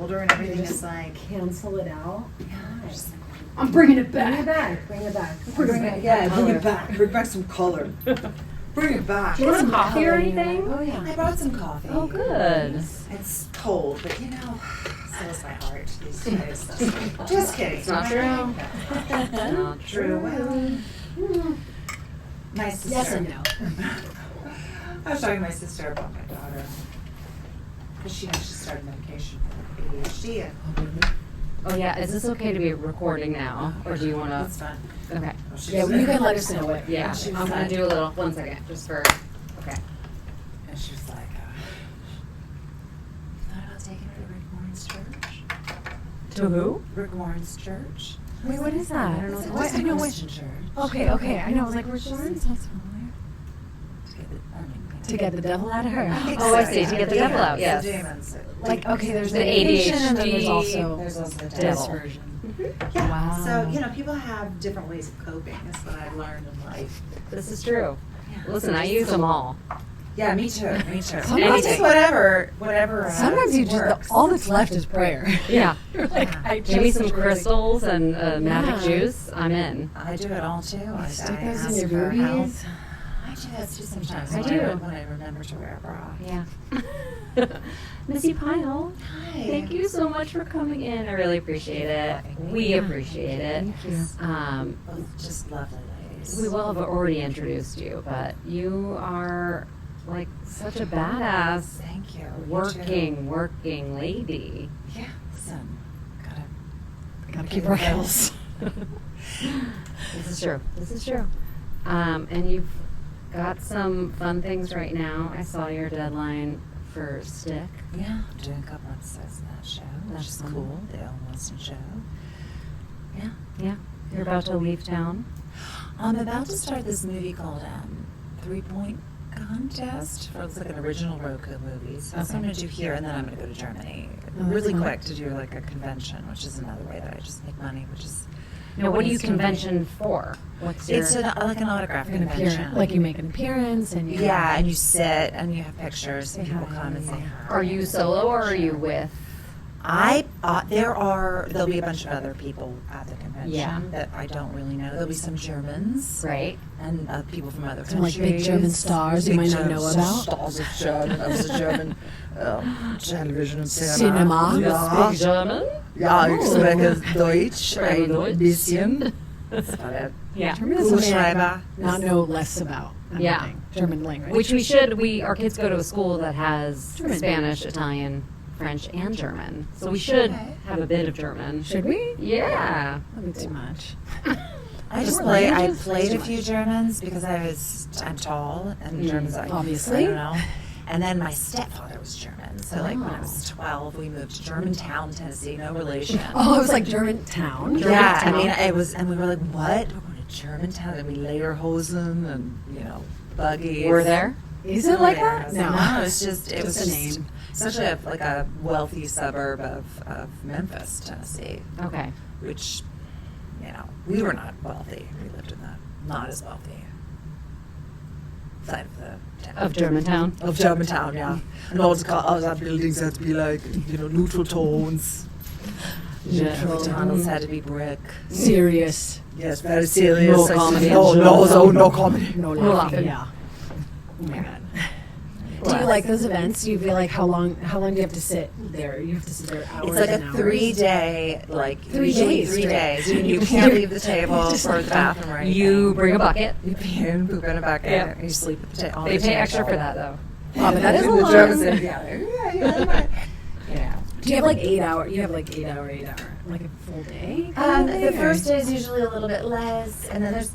older and everything is like cancel it out. yeah. I'm bringing it back. Bring it back. Bring it back. Bring back some color. Bring it back. Do you want some coffee or anything? Oh yeah. I brought some coffee. Oh, good. It's cold, but so is my heart these days. Just kidding. It's not true. Not true. Well, my sister. Yes and no. I was talking to my sister about my daughter because she started medication for ADHD. Oh, yeah. Is this okay to be recording now? Or do you want That's to? fine. Okay. Yeah, well, you can let us know it. Yeah. She was I'm going like- to do a little, 1 second, just for, okay. And she was like, thought about taking her to Rick Warren's church? To who? Rick Warren's church. Wait, what is that? I don't know It's a what- Christian I know what- Christian church. Okay. I know. I was like, where's Lauren? Sounds familiar. To get the devil out of her. Oh, I see, to get the devil out, yes. The demons. Like, okay, there's The the ADHD, and then ADHD. there's also There's also the this devil. version. Yeah. Wow. So, people have different ways of coping. That's what I've learned in life. This is true. Yeah. Listen, I use them all. Yeah, me too. Sometimes- Just whatever. Sometimes you works. all that's left is prayer. Yeah. You're like, I just Maybe some really- crystals and magic Yeah. juice. I'm in. I do it all too. I Stick I those in ask your for help. boobies. I do that too sometimes. I when do. when I remember to wear a bra. Yeah. Missi Pyle, Hi. thank you so much for coming in. I really appreciate it. We appreciate it. Thank you. Both just lovely ladies. We will have already introduced you, but you are like such a badass Thank you. You working lady. too. Yeah. Listen, Gotta pay keep the our bills. This is true. This is true. And you've got some fun things right now. I saw your deadline for Stick. Yeah, I'm doing a couple episodes of that show, which That's is fun. cool. The Ellen Wilson show. Yeah. Yeah. You're about to leave town. I'm about to start this movie called 3-Point Contest. It's like an original Roku movie. So that's what I'm going to do here, and then I'm going to go to Germany really quick to do like a convention, which is another way that I just make money, which is... Now, what are you convention for? What's your... It's like an autograph An convention. appearance, like you make an appearance and you Yeah, and you sit and you have pictures and people come and say hi. Are you solo or are you with? There'll be a bunch of other people at the convention Yeah. that I don't really know. There'll be some Germans Right. and people from other Some, countries. like, big German stars you Big might not German know about. Stars of German, of the German television and cinema. Cinema. Ja, Speak German? ja, ich Oh. spreche Deutsch Spreche ein Deutsch. bisschen. That's about it. Yeah. German is something I Kugelschreiber. not know less about. I don't Yeah. think. German language. Which we should. Our kids go to a school that has German. Spanish, Italian, French, and German. So we should Okay. have a bit of German. Should we? Yeah. That'd be too much. I Just I languages? played Too a few much. Germans because I'm tall and Germans I Obviously. don't know. And then my stepfather was German. So like when I was 12, we moved to Germantown, Tennessee, no relation. Oh, it was like German town. Yeah, I Germantown. mean it was, and we were like, what? We're going to Germantown, and we lederhosen and buggies. We're there. Is it like that? No, No. it was just a name. such a wealthy suburb of Memphis, Tennessee, Okay. which we were not wealthy. We lived in the not as wealthy side of the town. Of Germantown. Of Germantown, yeah. And all the buildings had to be like, neutral tones. Neutral. McDonald's had to be brick. Serious. Yes, very serious. No comedy. No comedy. No No laughing. laughing. Yeah. Oh my god. Do you like those events? Do you feel like how long do you have to sit there? You have to sit there hours It's like and a hours. 3-day, Three days Three straight. days. You can't leave the table Just for like the bathroom or anything. You bring a bucket. You pee and poop in a bucket. Yeah. And you sleep at the table. They pay extra for that though. Oh, but that is a The lot. Germans say, yeah. Do you have like 8 hour? You have like 8 hour, like a full day? The first day is usually a little bit less, and then there's.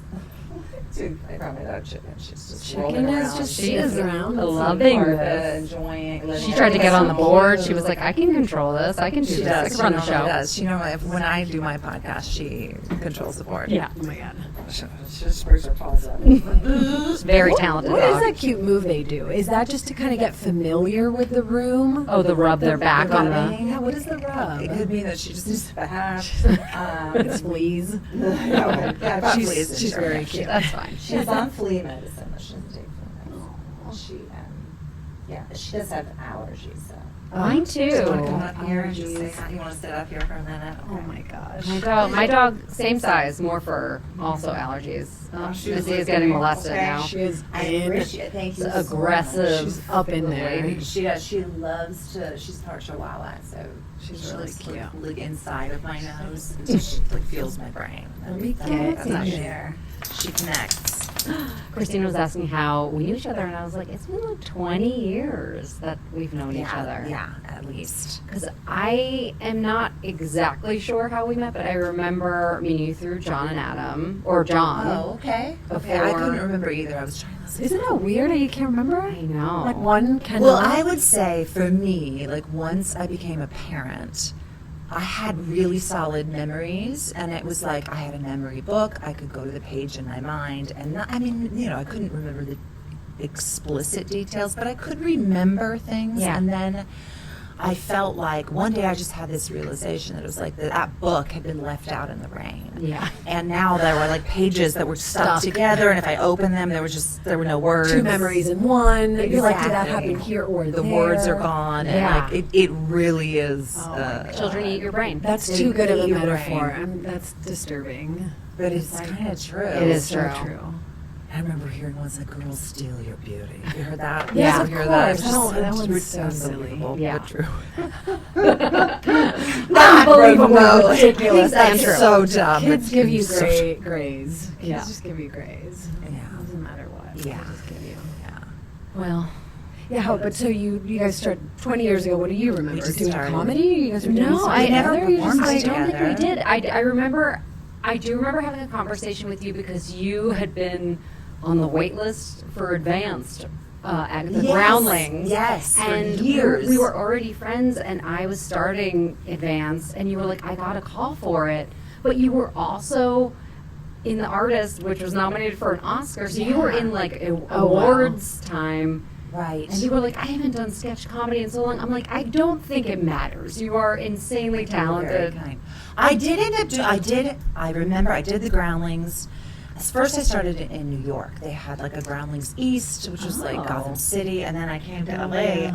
Dude, I brought my dog Chicken. She's just Chicken rolling is around. just She is around. loving Carpet, this. enjoying. living She her tried to get on the life. board. She was like, I can control this. I can do She this. I does. can She run the normally show. does. She normally, when I do my podcast, she controls the board. Yeah. Oh my god. She just brings her paws up. Very talented What is dog. that cute move they do? Is that just to kind of get familiar with the room? Oh, the rub their back on the. Yeah, what is the rub? It could be that she just needs a bath. It's fleas. Yeah, about She's- fleas, she's sure. very cute. That's fine. She's on flea medicine, but she doesn't take flea medicine. She does have allergies, so. Mine too. You want to come up here and just say hi? You want to sit up here for a minute? Oh my gosh. My dog, same size, more fur, also allergies. She was Missy is getting molested okay. now. She is I appreciate it. Thank you. It's so aggressive. She's up in there. much. She does. She loves to. She's part Chihuahua, so She's really cute. Like inside of my nose, until she like feels my brain. Let me That's get not in there. there. She connects. Christina was asking how we knew each other, and I was like, it's been like 20 years that we've known each other. Yeah, at least. Because I am not exactly sure how we met, but I remember meeting you through John and Adam, or John. Oh, okay. Okay, I couldn't remember either. I was trying to listen. Isn't that weird how you can't remember? I know. Like one cannot. Well, I would say for me, like once I became a parent, I had really solid memories, and it was like I had a memory book. I could go to the page in my mind, and not, I mean, you know, I couldn't remember the explicit details, but I could remember things. Yeah. And then I felt like one day I just had this realization that it was like that book had been left out in the rain. Yeah. And now there were like pages that were stuck together, and if I opened them, there were no words. two memories in one. You're like, did that Exactly. happen here or The there? words are gone, Yeah. and like it really is. Oh my Children eat your brain. That's They too good of a eat your metaphor. brain. That's disturbing. But it's kind of true. It is So true. true. I remember hearing once like, "Girls steal your beauty." You heard that? Yes, You of hear that? course. It's just That so one's so unbelievable, silly. Yeah. but true. Unbelievable, ridiculous. That's true. so dumb. Kids give you So- grays. Kids Yeah. just give you grays. Yeah. Doesn't matter what. Yeah. They just give you. Yeah. Well, Yeah, but so you guys started 20 years ago. What do you remember? just Doing started. comedy? You guys were doing no, something I never together? You just performed I like- don't think we together. did. I do remember having a conversation with you because you had been on the wait list for advanced at the Yes, Groundlings. yes, for and years. we were already friends, and I was starting advanced, and you were like, I got a call for it, but you were also in the artist, which was nominated for an Oscar, so you were in like wow. awards time. Right. And you were like, I haven't done sketch comedy in so long. I'm like, I don't think it matters. You are insanely Very talented. kind. I did end up I remember I did the Groundlings. First I started in New York. They had like a Groundlings East, which was like Oh. Gotham City, and then I came to LA,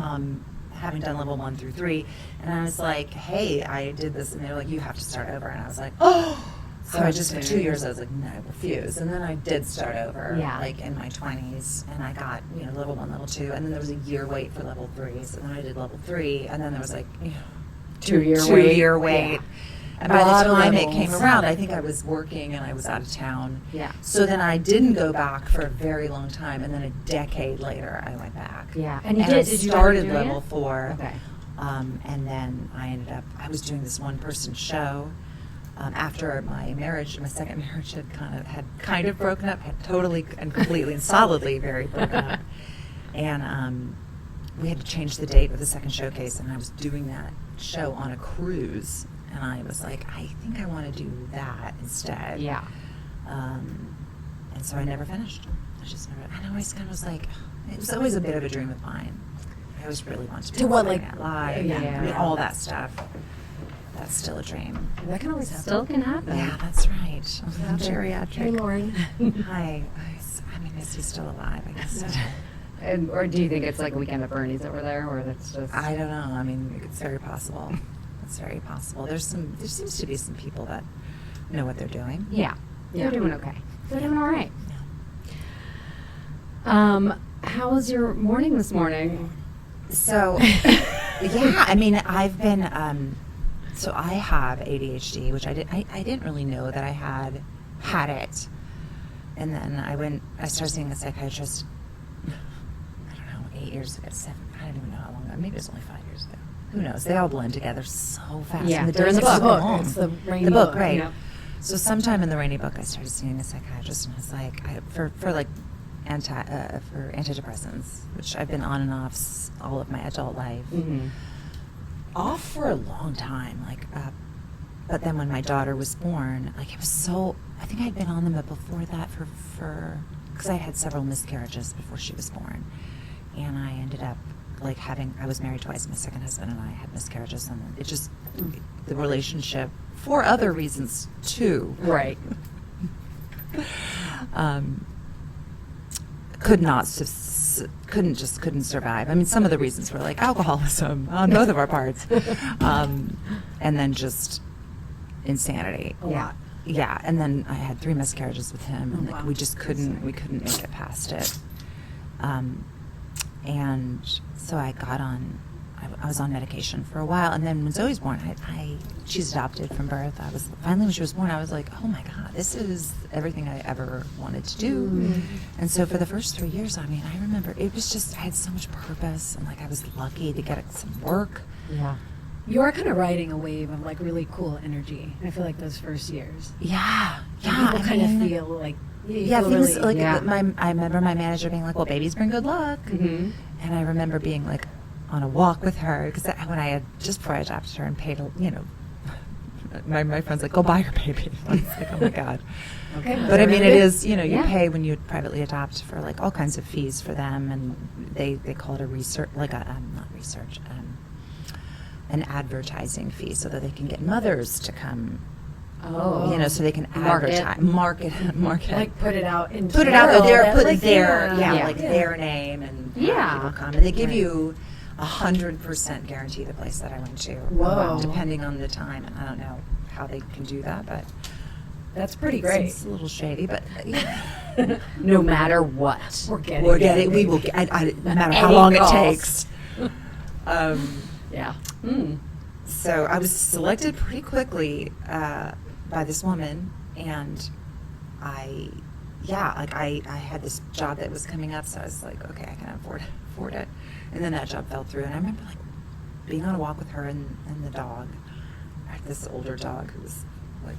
having done level 1 through 3, and I was like, hey, I did this, and they were like, you have to start over, and I was like, oh. So I just, for 2 years, I was like, no, I refuse. And then I did start over, Yeah. like in my 20s, and I got, level 1, level 2, and then there was a year wait for level 3, so then I did level 3, and then there was like, 2-year wait. Yeah. And by Lot the of time it levels. came around, I think I was working and I was out of town. Yeah. So then I didn't go back for a very long time, and then a decade later, I went back. Yeah. And you I did. Did you started end up doing level it? 4. Okay. And then I was doing this one-person show. After my second marriage had kind of broken up, had totally and completely and solidly very broken up. And we had to change the date of the second showcase, and I was doing that show on a cruise. And I was like, I think I want to do that instead. Yeah. And so I never finished. I always kind of was like, it was always a bit of a dream of mine. I always really wanted to be To what, Saturday like- Night Live, Yeah. and all that stuff. That's still a dream. That can always happen. Still can happen. Yeah, that's right. I'm Hey, geriatric. Lauren. Hi. I mean, Missy's still alive, I guess. Or do you think it's like Weekend at Bernie's over there, or that's just? I don't know. I mean, it's very possible. It's very possible. There seems to be some people that know what they're doing. Yeah. Yeah. They're doing okay. They're doing all right. Yeah. How was your morning this morning? So, yeah, I mean, I've been, so I have ADHD, which I didn't really know that I had it. And then I started seeing a psychiatrist, I don't know, 8 years ago, 7, I don't even know how long ago, maybe it was only 5 years ago. Who knows? They all blend together so fast. Yeah, and the they're in days the are so book. long. It's the rainy The book, book. right. Yep. So sometime in the rainy book, I started seeing a psychiatrist, and I was like, for antidepressants, which I've been on and off all of my adult life. Mm-hmm. Off for a long time, but then when my daughter was born, it was so, I think I'd been on them, but before that because I had several miscarriages before she was born, and I ended up I was married twice. My second husband and I had miscarriages, and it just, the relationship, for other reasons too, Right. could not couldn't survive. I mean, some of the reasons were like alcoholism on both of our parts, and then just insanity. Yeah, and then I had 3 miscarriages with him, and like we just couldn't make it past it. And so I got on. I was on medication for a while, and then when Zoe's born, she's adopted from birth. Finally when she was born, I was like, oh my God, this is everything I ever wanted to do. Mm-hmm. And so for the first 3 years, I mean, I remember it was just, I had so much purpose, and like I was lucky to get some work. Yeah. You are kind of riding a wave of like really cool energy. I feel like those first years. Yeah. People kind of feel like, things really, like I remember my manager being like, well, babies bring good luck. Mm-hmm. And I remember being like, on a walk with her, because when I had just before I adopted her and paid, my friend's like, go buy her baby. I was like, oh my God. Okay. But I mean, it is, you pay when you privately adopt for like all kinds of fees for them, and they call it a research, like an advertising fee, so that they can get mothers to come. Oh. So they can advertise, market, like put it out into put it out there, put like their their name, and people come, and they give you 100% guarantee the place that I went to. Whoa. Depending on the time, and I don't know how they can do that, but that's pretty great. It's a little shady, but no matter what, we're getting. We will. No matter how long it takes. So I was selected pretty quickly by this woman, and I had this job that was coming up, so I was like, okay, I can afford it. And then that job fell through, and I remember like being on a walk with her and the dog. I had this older dog who was like,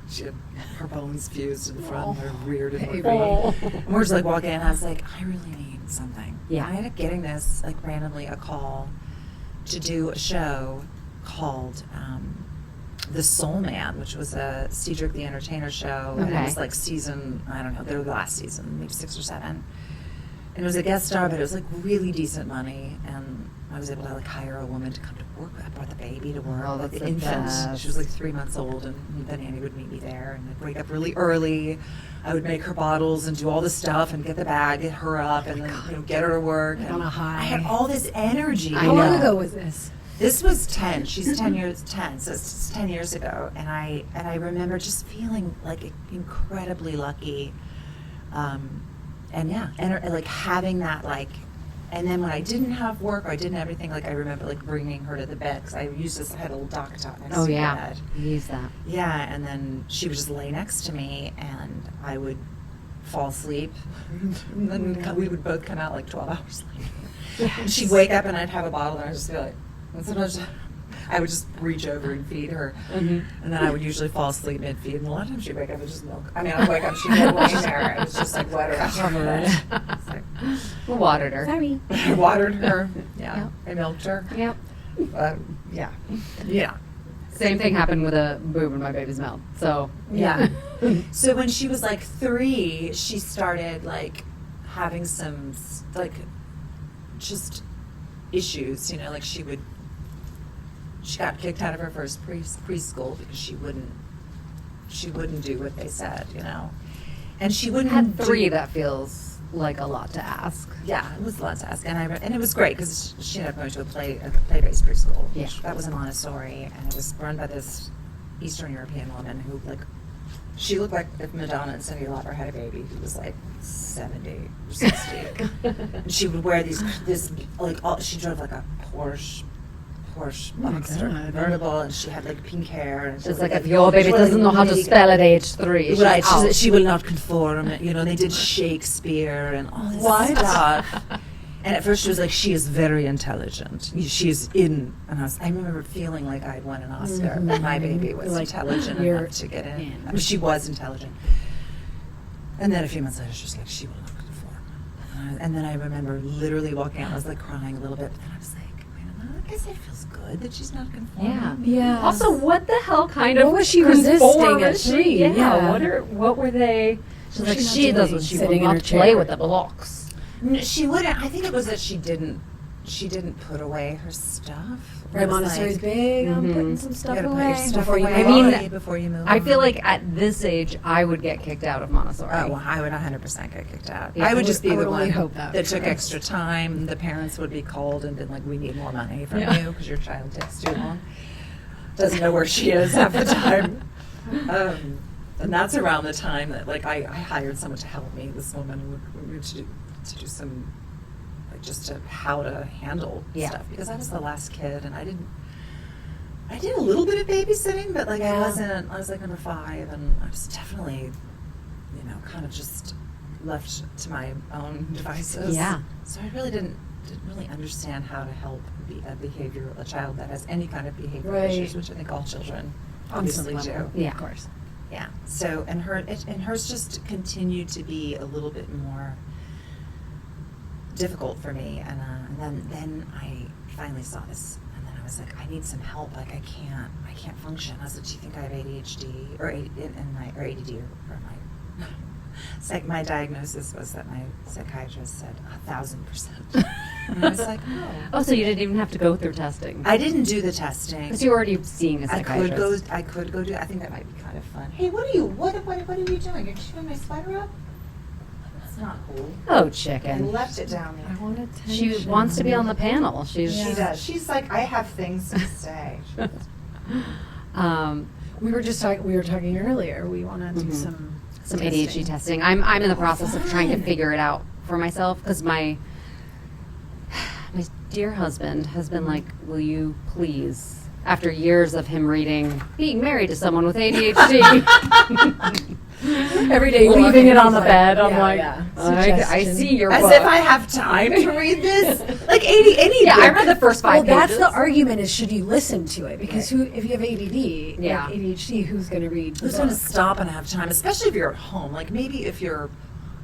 she had her bones fused in the front, and they're weird and and we're just like walking, and I was like, I really need something. Yeah. And I ended up getting this like randomly a call to do a show called The Soul Man, which was a Cedric the Entertainer show. Okay. And it was like season, I don't know, they were the last season, maybe 6 or 7. And it was a guest star, but it was like really decent money, and I was able to like hire a woman to come to work. I brought the baby to work, like the infant. Best. She was like 3 months old, and the nanny would meet me there, and I'd wake up really early. I would make her bottles and do all the stuff and get the bag, get her up, and then get her to work. And on a high. I had all this energy. How long ago was this? This was 10. She's 10, so it's 10 years ago, and I remember just feeling like incredibly lucky. And like having that, like, and then when I didn't have work or I didn't have anything, like I remember like bringing her to the bed, because I used this, I had a little dock top next to the bed. You use that. Yeah, and then she would just lay next to me, and I would fall asleep, and then we would both come out like 12 hours later. Yes. And she'd wake up, and I'd have a bottle, and I'd just be like, and sometimes I would just reach over and feed her, and then I would usually fall asleep mid-feed, and a lot of times she'd wake up and just milk. I mean, I'd wake up, she'd be laying there, and it's just like wet her. Like, we watered her. Sorry. I watered her. Yeah. Yep. I milked her. Yep. Yeah. Same thing happened with a boob in my baby's mouth. So yeah. So when she was like 3, she started like having some like just issues. Like she got kicked out of her first preschool because she wouldn't do what they said. And she wouldn't. At 3, that feels like a lot to ask. Yeah, it was a lot to ask, and it was great because she ended up going to a play-based preschool. Yeah. That was a Montessori, and it was run by this Eastern European woman who she looked like if Madonna and Cyndi Lauper had a baby who was like 70 or 60. And she would wear she drove like a Porsche Boxster convertible, and she had like pink hair. And it's like if your baby doesn't know how to spell at age 3, right? She will not conform. They did Shakespeare and all this stuff. And at first she was like, she is very intelligent. She's in, and I remember feeling like I'd won an Oscar. That my baby was intelligent enough to get in. I mean, she was intelligent. And then a few months later, she was like, she will not conform. And then I remember literally walking out. I was like crying a little bit, but then I was like, I guess it feels good that she's not conforming. Yeah. Also, what the hell kind of what was she resisting at 3? Yeah. What were they? She's like, she does what she will not play with the blocks. She wouldn't. I think it was that she didn't she didn't put away her stuff. Right, It was Montessori's like, big on putting some you stuff gotta put away your stuff before you away move I on. before you move I feel on. like at this age, I would get kicked out of Montessori. Oh, well, I would 100% get kicked out. Yeah. I would just be I the would only one hope that. that took extra time. The parents would be called and been like, we need more money from Yeah. you because your child takes too long. Doesn't know where she is half the time. And that's around the time that, like, I hired someone to help me, this woman to do some, like, just how to handle Yeah. stuff. Because I was the last kid, and I did a little bit of babysitting, but, like, I was, like, number 5, and I was definitely, kind of just left to my own devices. Yeah. So I really didn't really understand how to help a child that has any kind of behavioral Right. issues, which I think all children On some obviously do. level. Yeah. Of course. Yeah. So and hers just continued to be a little bit more difficult for me, and then I finally saw this, and then I was like, I need some help. Like I can't function. I was like, do you think I have ADHD or ADD or my my diagnosis was that my psychiatrist said 1,000%. And I was like, oh. Oh, so you didn't even have to go through testing? I didn't do the testing. Because you were already seeing a psychiatrist. I could go do. I think that might be kind of fun. Hey, what are you doing? You're chewing my sweater up? That's not cool. Oh, I chicken. left it down I there. want attention. She wants to be on the panel. She's She does. She's like, I have things to say. We were talking earlier. We want to do Mhm. some ADHD testing. I'm in the process of trying to figure it out for myself because my dear husband has been like, will you please, after years of him reading Being Married to Someone with ADHD, every day leaving it on the bed, I'm Yeah, like, yeah. I Suggestion. see your As book. if I have time to read this. Like any Yeah, book. I read the first 5 Well, pages. that's the argument: is should you listen to it? Because if you have ADD, Yeah. like ADHD, who's going to read? Who's going to stop and have time, especially if you're at home? Like maybe if you're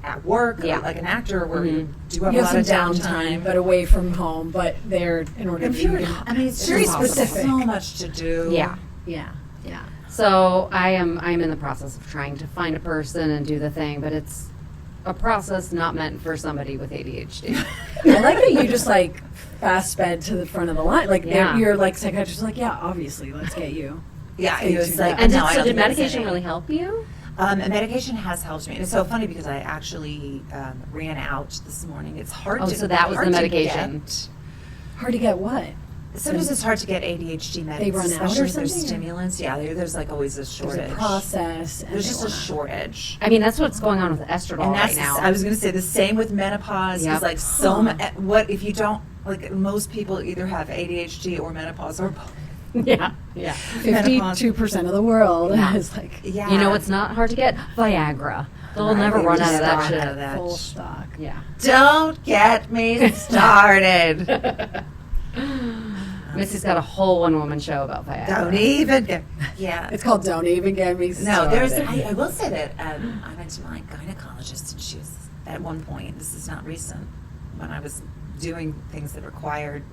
at work, Yeah. like an actor, where you Mhm. do have You a have lot some of downtime, but away from home. But they're in order if to. you're, I mean, it's very very specific. So much to do. Yeah. Yeah. So I'm in the process of trying to find a person and do the thing, but it's a process not meant for somebody with ADHD. I like that you just like fast sped to the front of the line. Like Yeah. you're like psychiatrist, like obviously, let's get you. Yeah, Take it was to like, that. And no, I don't did think there's medication any. really help you? Medication has helped me. And it's so funny because I actually ran out this morning. It's hard Oh, to. so that was hard the to medication. get. Hard to get what? Sometimes it's hard to get ADHD medicines. They run out or especially if there's something, or- stimulants. Yeah, there's like always a There's shortage. a process. And There's they just a wanna- shortage. I mean, that's what's going on with estradiol And right that's, now. I was going to say the same with menopause. Yep. It's like what if you don't, like most people either have ADHD or menopause or both. yeah. 52% of the world Yeah. is like Yeah. You know what's not hard to get? Viagra. They'll Right, never they run out just of that run shit. out of that. full stock. Yeah. Don't get me started. Missy's got a whole one-woman show about Viagra. Don't even get. Yeah. It's called Don't Even Get Me No, Started. I will say that I went to my gynecologist, and she was at one point. This is not recent, when I was doing things that required,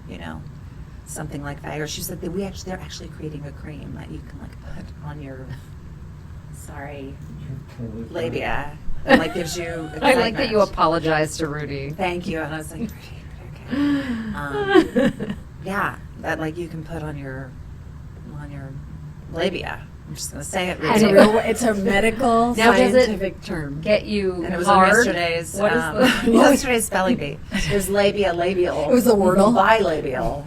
something like Viagra. She said that they're actually creating a cream that you can like put on your, labia, and like gives you. I like that you excitement. apologized to Rudy. Thank you, and I was like, Rudy, okay. Yeah, that like you can put on your labia. I'm just gonna say it. It's Rudy. it's a medical Now, does it scientific term. Get you And it was on hard. yesterday's. What is the? Yesterday's spelling bee. There's labia, labial. It was the Wordle? Bilabial.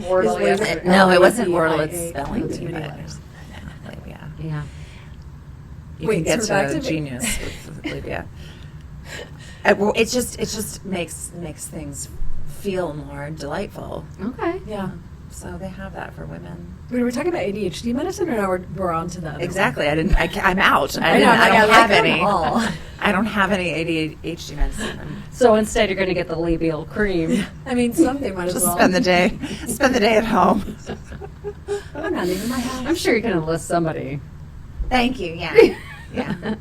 Wordle, Is yes. it- No, it wasn't L-A-B-I-A, Wordle. It's spelling too bee. many But letters. no, labia. Yeah. You Wait, can get so to back a to- genius with labia. It just makes things feel more delightful. Okay. Yeah. So they have that for women. Were we talking about ADHD medicine, or now we're on to that? Exactly. I'm out. I know, I don't like, have them any. all. I don't have any ADHD medicine. So instead, you're going to get the labial cream. I mean, something might as Just well. spend the day at home. I'm not leaving my house. I'm sure you're going to list somebody. Thank you. Yeah. Yeah.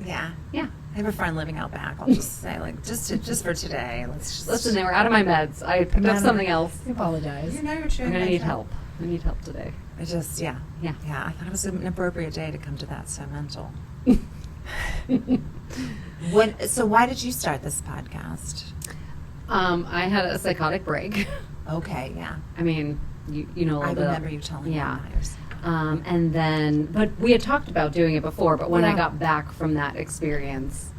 Yeah. Yeah. I have a friend living out back. I'll just say, like, just for today, let's just. Listen, they were out of my meds. I picked up something else. I apologize. You know you're I'm chewing. going to my need gum. help. I need help today. I just, yeah. Yeah. I thought it was an appropriate day to come to that. So mental. So why did you start this podcast? I had a psychotic break. Okay, yeah. I mean, you know a I little bit. remember you telling me Yeah. Myers. And then, but we had talked about doing it before, but when I Yeah. got back from that experience,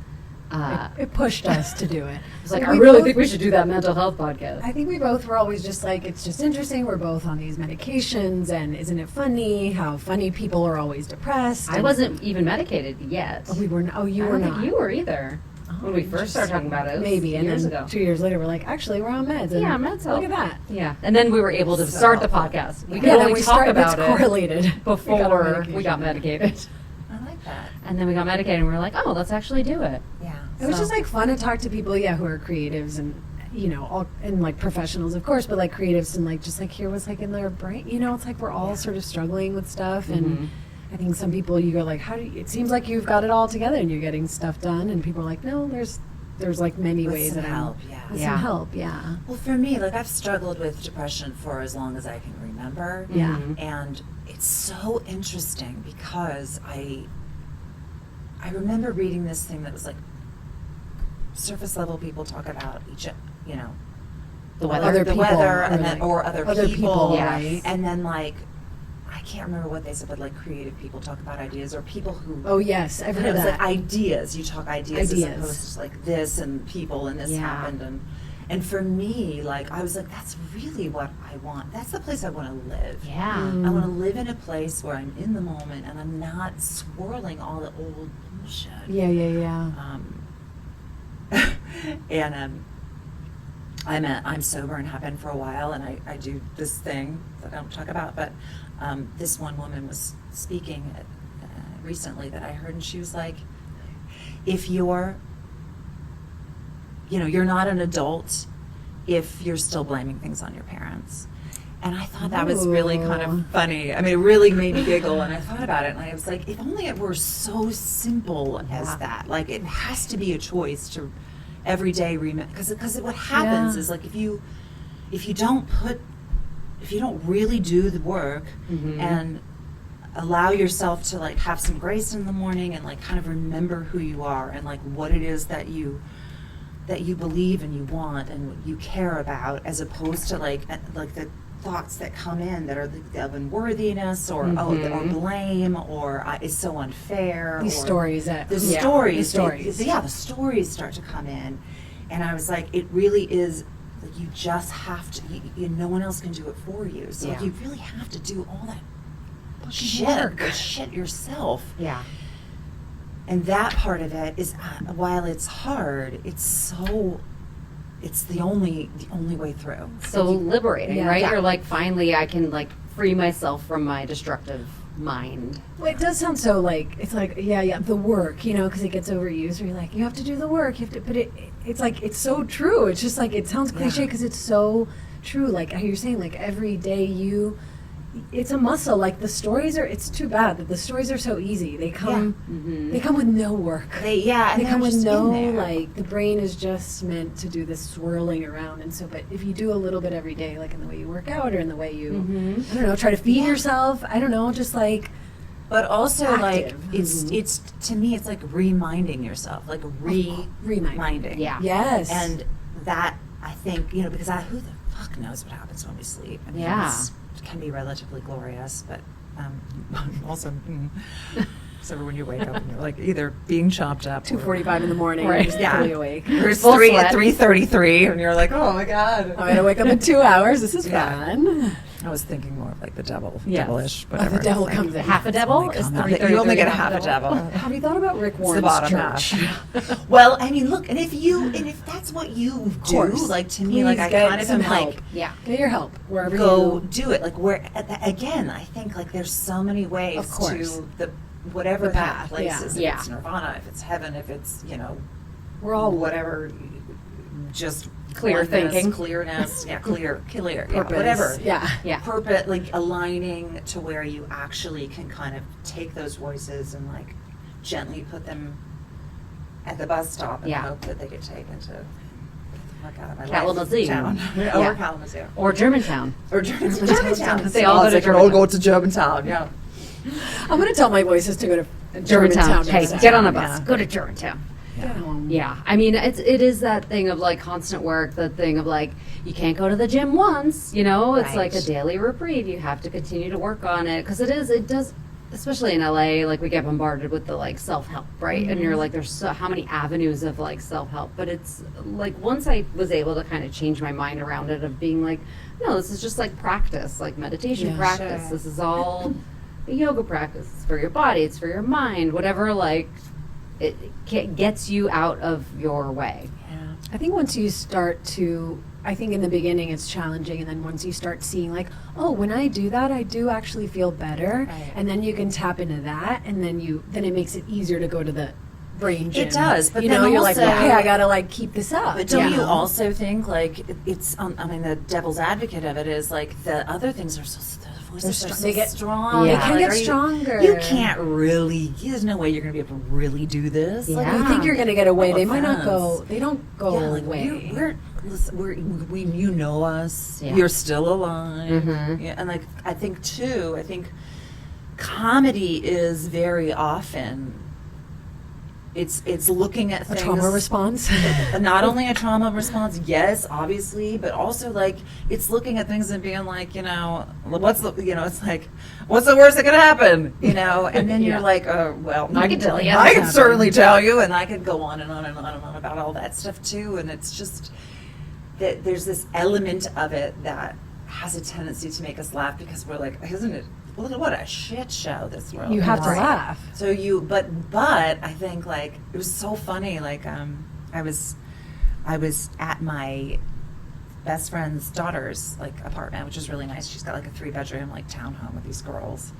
It pushed us to do it. I was like, But I we really both- think we should do that mental health podcast. I think we both were always just like, it's just interesting. We're both on these medications, and isn't it funny how funny people are always depressed? I and- wasn't even medicated yet. Oh, we were. Oh, you I were don't not. think you were either. Oh, when we first started talking about it, Maybe, and years then ago. 2 years later, we're like, actually, we're on meds. And Yeah, meds help. Look at that. Yeah, and then we were able to So start the helpful. podcast. We could Yeah, then only we talk started. about It's it correlated before we got medicated. I like that. And then we got medicated, and we were like, oh, let's actually do it. Yeah. It was So- just like fun to talk to people, yeah, who are creatives and all and like professionals, of course, but like creatives and like just like hear what's like in their brain. It's like we're all sort of struggling with stuff, and Mhm. I think some people you go like, how do you? It seems like you've got it all together and you're getting stuff done, and people are like, no, there's like many With ways some that help, I'm yeah. with Yeah. some help, yeah. Well, for me, like I've struggled with depression for as long as I can remember. Yeah. Mhm. And it's so interesting because I remember reading this thing that was like surface level people talk about The weather. Other the people, weather, or and then like or other other people, people, Yes. right? and then like I can't remember what they said, but like creative people talk about ideas, or people who Oh yes, I've it heard was that. like ideas. You talk ideas as Ideas. opposed to like this and people and this Yeah. happened and for me, like I was like, that's really what I want. That's the place I want to live. Yeah. Mm. I want to live in a place where I'm in the moment and I'm not swirling all the old bullshit. yeah. And I'm sober and have been for a while, and I do this thing that I don't talk about, but this one woman was speaking recently that I heard, and she was like, if you're not an adult if you're still blaming things on your parents. And I thought that was really kind Ooh. of funny. I mean, it really made me giggle, and I thought about it, and I was like, if only it were so simple as Yeah. that. Like, it has to be a choice to every day remember, because what happens Yeah. is, like, if you don't really do the work Mhm. and allow yourself to, like, have some grace in the morning and, like, kind of remember who you are and, like, what it is that you believe and you want and what you care about, as opposed to like the thoughts that come in that are of unworthiness or Mhm. or blame or it's so unfair. These or stories that the yeah, stories, the stories. the stories start to come in, and I was like, it really is. Like, you just have to. No one else can do it for you. So like, Yeah. you really have to do all that work. the shit yourself. Yeah. And that part of it is, while it's hard, it's the only way through. So liberating, Yeah. right? Yeah. You're like, finally, I can like free myself from my destructive mind. Well, it does sound so like it's like yeah the work because it gets overused. Where you're like you have to do the work, you have to, but it's like it's so true. It's just like it sounds cliche Yeah. because it's so true. Like how you're saying, like every day it's a muscle. Like the stories are. It's too bad that the stories are so easy. They come. Mm-hmm. They come with no work. They They come with no there. like the brain is just meant to do this swirling around, and so. But if you do a little bit every day, like in the way you work out or in the way you, Mhm. I don't know, try to feed Yeah. yourself. I don't know, just like. But also, like, Active. it's to me, it's like reminding yourself, like reminding. Yeah. Yes. And that, I think, because who the fuck knows what happens when we sleep? I mean, Yeah. it can be relatively glorious, but also, so when you wake up and you're like either being chopped up, 2:45 in the morning, Right. you're just Yeah. fully awake. or it's Full 3:33, and you're like, oh my god. I'm gonna wake up in 2 hours. This is Yeah. fun. I was thinking more of like the devil, Yes. devilish, Oh, whatever. the devil Like, comes in. Half a devil only is come out- 3:33. You only get a half a devil. Have you thought about Rick It's the Warren's bottom church? half. Well, I mean, look, and if that's what you do, course. like to me, like Please I get kind of some am help. like, Yeah. Get your help wherever go you. do it. Like again, I think like there's so many ways Of course. to the whatever The that path, place yeah. is. If Yeah. it's nirvana, if it's heaven, if it's We're all whatever, just Clear oneness, thinking. clearness, yeah, clear, yeah, purpose. whatever. Yeah. Yeah. Purpose, like aligning to where you actually can kind of take those voices and like gently put them at the bus stop and Yeah. hope that they get taken to fuck out of my Kalamazoo. life town. Yeah. Or Kalamazoo. Or Germantown. Or Germantown. They all go to They can all Germantown. go to Germantown, yeah. I'm gonna tell my voices to go to Germantown. Germantown. Hey, next get on a time. bus. Yeah. Go to Germantown. Get home. Yeah, I mean, it is that thing of like constant work, the thing of like, you can't go to the gym once, you know, it's like a daily reprieve. You have to continue to work on it, because it does, especially in LA, like we get bombarded with the like self-help, right? And you're like, there's so how many avenues of like self-help, but it's like once I was able to kind of change my mind around it of being like, no, this is just like practice, like meditation practice. Sure. This is all a yoga practice. It's for your body, it's for your mind, whatever, like it gets you out of your way. Yeah. I think once you start to, I think in the beginning it's challenging, and then once you start seeing like, oh, when I do that, I do actually feel better, Right. and then you can tap into that, and then it makes it easier to go to the brain gym. It does, but you then know, you're like, also- okay, I gotta like keep this up. But don't Yeah. you also think like it's? I mean, the devil's advocate of it is like the other things are so. The voices are so they get- strong. Yeah. They can Like, get are you- stronger. You can't really. There's no way you're going to be able to really do this. Like, Yeah. You think you're gonna get away? No They might not go. offense. They don't go yeah, like away. we you know us. Yeah. You're still alive. Mhm. Yeah, and like I think comedy is very often. It's looking at A things. trauma response. Not only a trauma response, yes, obviously, but also like it's looking at things and being like, you know, it's like, what's the worst that could happen, you know? And then you're Yeah. like, well, I can tell you. I can certainly tell you, and I could go on and on and on and on about all that stuff too. And it's just that there's this element of it that has a tendency to make us laugh because we're like, isn't it? What a shit show this world. You have to is. laugh. So but I think like it was so funny. Like I was at my best friend's daughter's like apartment, which is really nice. She's got like a 3-bedroom like townhome with these girls,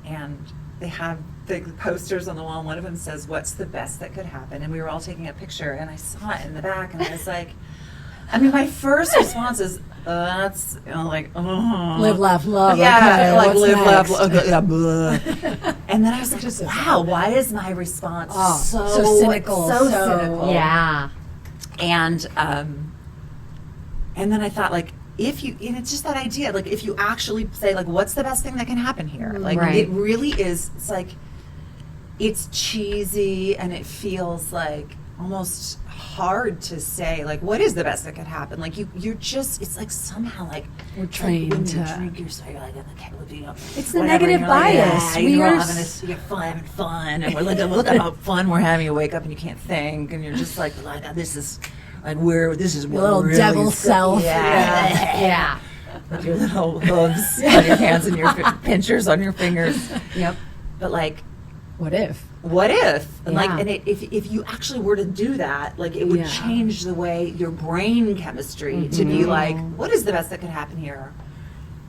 and they have big posters on the wall. And one of them says, "What's the best that could happen?" And we were all taking a picture, and I saw it in the back, and I was like, I mean, my first response is, that's, you know, like, oh. Live, laugh, love. Yeah, okay, like what's live, laugh, next? love. Yeah, blah. And then I was like, wow, why is my response so cynical, So so- cynical. Yeah. And then I thought, like, and it's just that idea, like, if you actually say, like, what's the best thing that can happen here? Like, Right. it really is, it's like, it's cheesy and it feels like almost hard to say, like, what is the best that could happen? Like, you're just, it's like somehow, like, We're like trained when you to. drink, you're so, you're like, in the cat, you know, It's the whatever, negative you're like, bias. Yeah, We you're are all having fun, and we're like, look at how fun we're having. You wake up and you can't think, and you're just like this is like this is what little really devil is- self. Yeah. Yeah. With your little hooves on your hands and your pinchers on your fingers. Yep. But like, What if? what if? And like, Yeah. and if you actually were to do that, like, it would Yeah. change the way your brain chemistry to be like, what is the best that could happen here?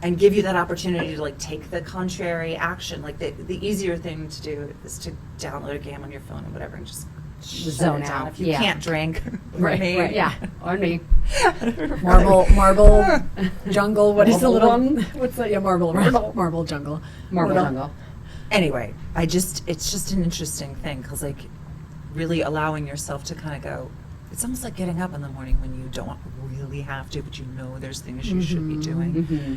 And give you that opportunity to like take the contrary action. Like the easier thing to do is to download a game on your phone or whatever and just shut Zone it down. out. If you Yeah. can't drink, Right. me. Right. Yeah. On me. Marble jungle. What is the Marble little? run? What's that? Yeah, marble jungle. Marble What jungle. Anyway, it's just an interesting thing because like really allowing yourself to kind of go, it's almost like getting up in the morning when you don't really have to, but you know there's things you should be doing. Mm-hmm.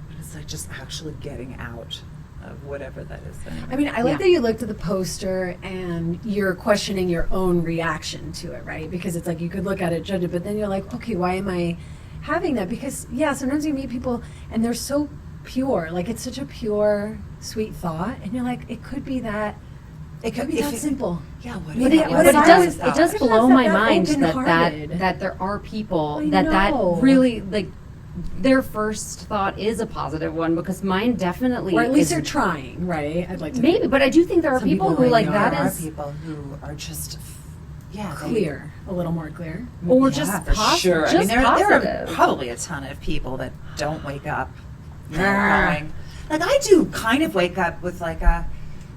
But it's like just actually getting out of whatever that is. I mean, I like Yeah. that you looked at the poster and you're questioning your own reaction to it, right? Because it's like you could look at it, judge it, but then you're like, okay, why am I having that? Because, yeah, sometimes you meet people and they're so pure. Like, it's such a pure, sweet thought. And you're like, it could be that. It could be that simple. Yeah, what But if it- that but was it that does- was It that? does It's blow not my that mind open-hearted. that there are people I that know. really like their first thought is a positive one, because mine definitely Or at least is, they're trying, right? I'd like to maybe, but I do think there are Some people people who I like know that There are is people who are just they- clear, a little more clear. or Yeah, just for sure. I mean, just there positive. are probably a ton of people that don't wake up Ah. going. Like I do, kind of wake up with like a,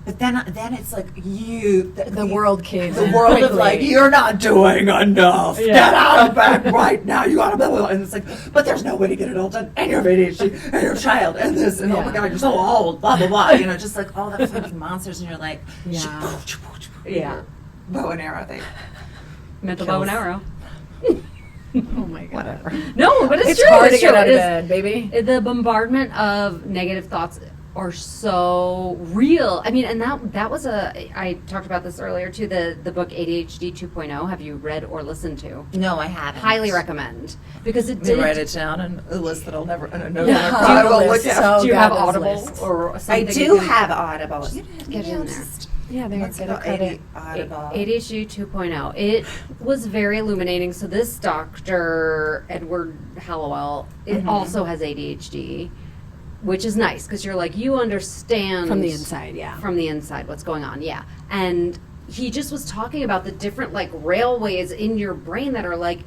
but then it's like The world caves the in world of quickly. like you're not doing enough. Get out of bed right now. You gotta blah, blah, blah. And it's like, but there's no way to get it all done. And you're ADHD, and you're a child, and this, and oh my Yeah. god, you're so old. Blah blah blah. You know, just like all the fucking monsters, and you're like, Yeah. Yeah. bow and arrow thing. Mental Kills. bow and arrow. Oh my god. Whatever. No, but it's, It's true. hard it's to get true. out of It is- bed, baby. The bombardment of negative thoughts, are so real. I mean, and that was I talked about this earlier too, the book ADHD 2.0. Have you read or listened to? No, I haven't. Highly recommend, because it We did. write it down on a list that I'll never know. Yeah. I will look So at. Do you God, have those Audible lists. or I something? do you can- have Audible. Get in there. Yeah, they're Let's good go at credit. Audible. ADHD 2.0. It was very illuminating. So this Dr. Edward Hallowell, it also has ADHD, which is nice because you're like, you understand From the inside, yeah. from the inside what's going on. Yeah. And he just was talking about the different like railways in your brain that are like,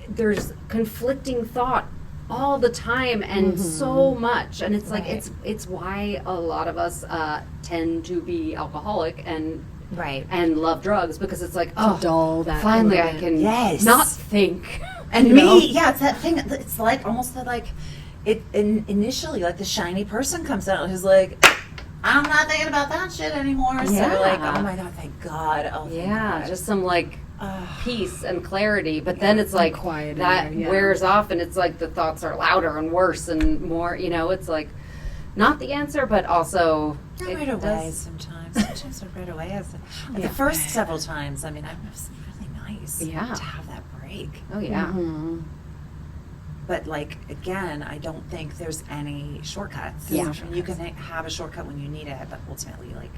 there's conflicting thought all the time and so much, and it's like it's why a lot of us tend to be alcoholic and love drugs, because it's like, oh, dull that finally little I bit. can not think. And you me, know? yeah, it's that thing. It's like almost that, like, initially, like the shiny person comes out who's like, I'm not thinking about that shit anymore. So Yeah. like, oh my god, thank God. Oh, thank Yeah, God. just some like peace and clarity, but then it's like quiet in that there, yeah. wears off, and it's like the thoughts are louder and worse and more. You know, it's like not the answer, but also Not it right away. does- Sometimes right away. The first several times, I mean, it was really nice. Yeah. To have that break. Oh yeah. Mhm. But like again, I don't think there's any shortcuts. Yeah. And you can have a shortcut when you need it, but ultimately, like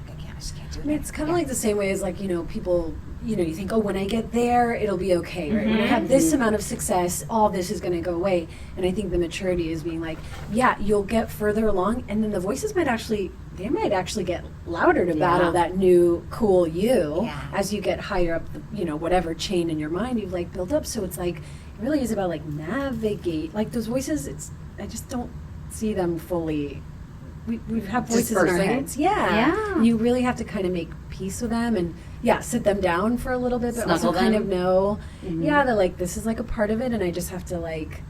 I just can't do it. I mean, it's kind of like the same way as like, people, you think, oh, when I get there, it'll be okay, right? When I have this amount of success, all this is going to go away. And I think the maturity is being like, yeah, you'll get further along, and then the voices might actually get louder to battle that new cool you as you get higher up the, whatever chain in your mind you've like built up. So it's like, it really is about like navigate, like those voices, I just don't see them fully. We have voices in our Dispersing? heads. Yeah. You really have to kind of make peace with them and, sit them down for a little bit, but Snuggle also kind them. of know, that, like, this is, like, a part of it, and I just have to, like,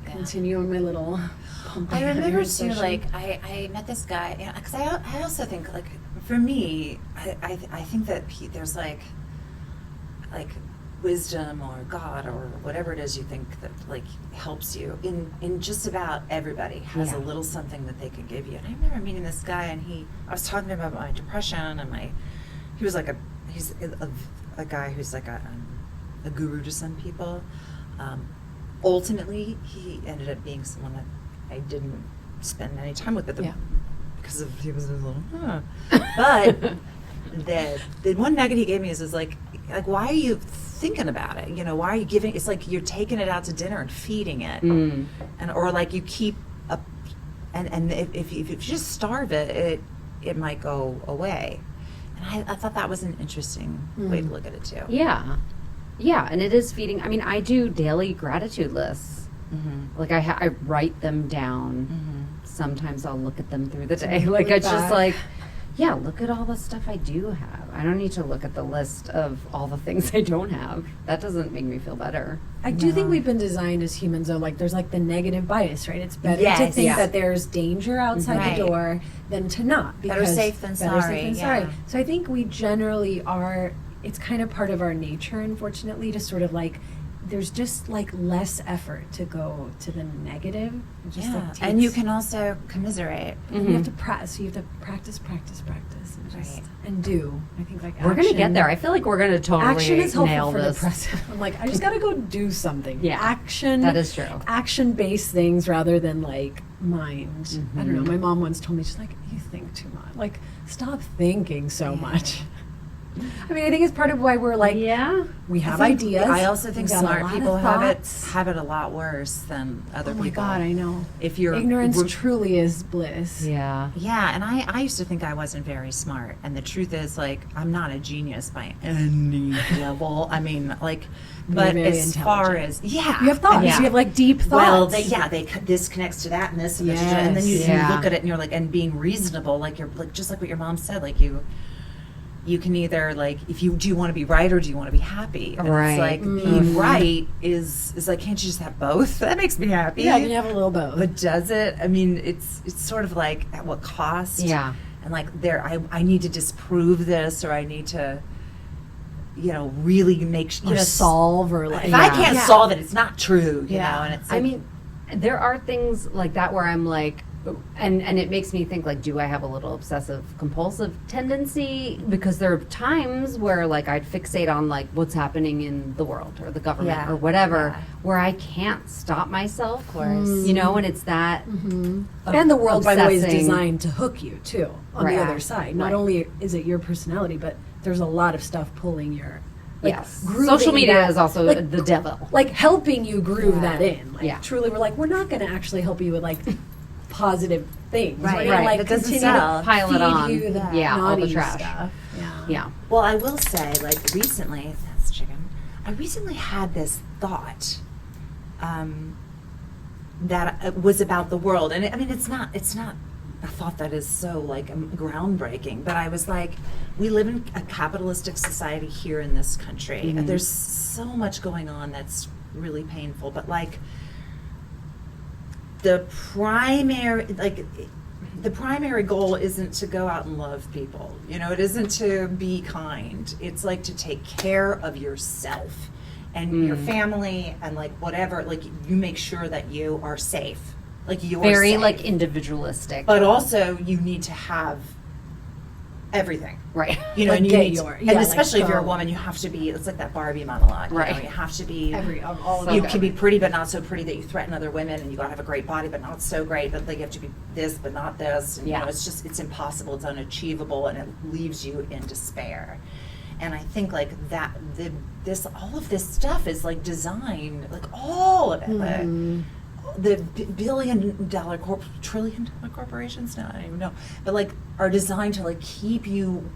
continue on my little pumping I remember heavier too, session. like I met this guy, because I also think, like, for me, I think that there's like wisdom or God or whatever it is you think that like helps you in just about everybody has a little something that they can give you. And I remember meeting this guy, and I was talking to him about my depression, and he was like he's a guy who's like a guru to some people. Ultimately, he ended up being someone that I didn't spend any time with, because of he was a little. But the one nugget he gave me is like why are you thinking about it? Why are you giving? It's like you're taking it out to dinner and feeding it, and or like you keep up, and if you just starve it, it might go away. And I thought that was an interesting way to look at it too. Yeah, and it is feeding. I mean, I do daily gratitude lists. Like I write them down. Sometimes I'll look at them through the day. Like it's just like, look at all the stuff I do have. I don't need to look at the list of all the things I don't have. That doesn't make me feel better. I do think we've been designed as humans, though, like there's like the negative bias, right? It's better to think that there's danger outside the door than to not. Better safe than sorry. So I think we generally are, it's kind of part of our nature, unfortunately, to sort of like, there's just like less effort to go to the negative. It just like takes, and you can also commiserate. you have to practice. So you have to practice, and just and do. I think like We're gonna get there. I feel like we're gonna totally action is helpful nail for this. depressive. I'm like, I just gotta go do something. Yeah, action. that is true. Action-based things rather than like mind. I don't know. My mom once told me, she's like, you think too much. Like, stop thinking so much. I mean, I think it's part of why we're like, we have ideas. I also think we got a smart lot of people thoughts. have it a lot worse than other people. Oh my God, I know. If you're ignorance truly is bliss. Yeah. Yeah, and I used to think I wasn't very smart, and the truth is, like, I'm not a genius by any level. I mean, like, but very as far intelligent. as You have thoughts. You have like deep thoughts. Well, this connects to that and this, and and then you look at it and you're like, and being reasonable, like you're like just like what your mom said, like you can either like do you want to be right or do you want to be happy? And Right. it's like being right is like, can't you just have both? That makes me happy. Yeah, you have a little both. But does it? I mean, it's sort of like at what cost? Yeah. And like I need to disprove this, or I need to, really make solve, or like if I can't solve it, it's not true. You know, and it's like, I mean, there are things like that where I'm like, and it makes me think, like, do I have a little obsessive compulsive tendency? Because there are times where, like, I'd fixate on, like, what's happening in the world or the government Yeah. or whatever, Yeah. where I can't stop myself. Of course. You know, and it's that. And the world, by the way, is obsessing. designed to hook you too. On Right. the other side, not Right. only is it your personality, but there's a lot of stuff pulling your. Like, Yes. grooving Social media that- is also like, the devil. Like helping you groove Yeah. that in. Like Yeah. truly, we're like, we're not going to actually help you with like positive things. Right. We're gonna, Right. like That doesn't continue sell. to Pile it feed on. you the Yeah, all the naughty trash. stuff. Yeah. Yeah. Well, I will say, like, recently, that's chicken. I recently had this thought that was about the world, and I mean, it's not a thought that is so like groundbreaking. But I was like, we live in a capitalistic society here in this country. Mhm. There's so much going on that's really painful. But like, the primary goal isn't to go out and love people. You know, it isn't to be kind. It's like to take care of yourself and your family and like whatever. Like, you make sure that you are safe. Like, you're Very safe. like individualistic. But also, you need to have everything. right. You know, Like, and you get need your- to, yeah, and like, especially if you're a go. woman, you have to be. It's like that Barbie monologue. Right. You know, you have to be. All of You that. can be pretty, but not so pretty that you threaten other women, and you gotta have a great body, but not so great. But like, you have to be this, but not this. And, Yeah. You know, it's impossible. It's unachievable, and it leaves you in despair. And I think like that, all of this stuff is like designed, like all of it. The billion-dollar trillion-dollar corporations, no, I don't even know, but like are designed to like keep you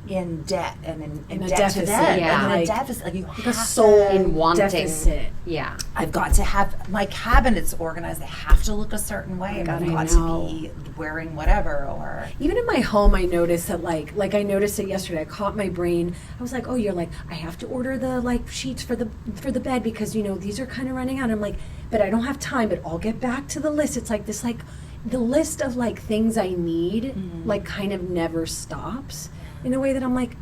in debt and in a debt deficit, to debt, yeah. and in a Like- deficit. Like, you Like have a soul In wanting. deficit. Yeah. I've got to have my cabinets organized. They have to look a certain way. God, I've I got know. to be wearing whatever or. Even in my home, I noticed that like I noticed it yesterday. I caught my brain. I was like, oh, you're like, I have to order the like sheets for the bed because you know these are kind of running out. I'm like, but I don't have time. But I'll get back to the list. It's like this like the list of like things I need like kind of never stops in a way that I'm like,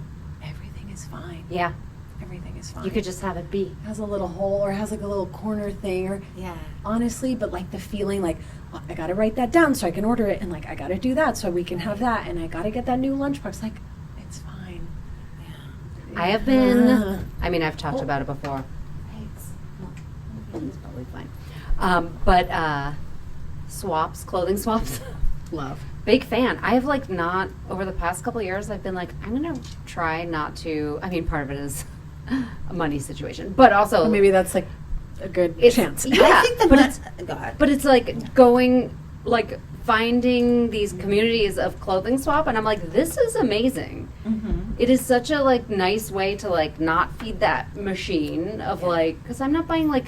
everything is fine. Yeah. Everything is fine. You could just have it be. It has a little hole or has like a little corner thing or Yeah. honestly, but like the feeling like oh, I gotta write that down so I can order it and like I gotta do that so we can have that and I gotta get that new lunchbox. Like it's fine. I have been, Ah. I mean, I've talked Oh. about it before. Thanks. It's probably fine. But swaps, clothing swaps. Love. Big fan. I have like not, over the past couple of years, I've been like, I'm going to try not to, I mean, part of it is a money situation, but also. Or maybe that's like a good It's- chance. Yeah, I think the but nuts. Go ahead. But it's like going, like finding these communities of clothing swap, and I'm like, this is amazing. It is such a like nice way to like not feed that machine of like, because I'm not buying like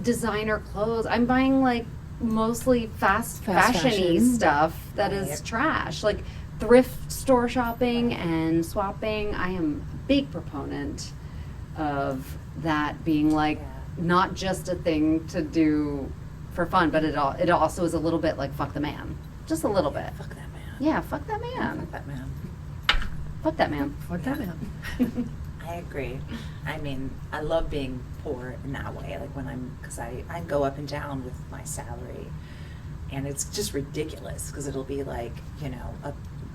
designer clothes. I'm buying like mostly fast fashion-y fashion. stuff that is Right. trash. Like thrift store shopping and swapping. I am a big proponent of that being like not just a thing to do for fun, but it also is a little bit like fuck the man. Just a little bit. Fuck that man. Yeah, fuck that man. Fuck that man. Fuck that man. What that man? I agree. I mean, I love being poor in that way. Like because I go up and down with my salary, and it's just ridiculous because it'll be like, you know,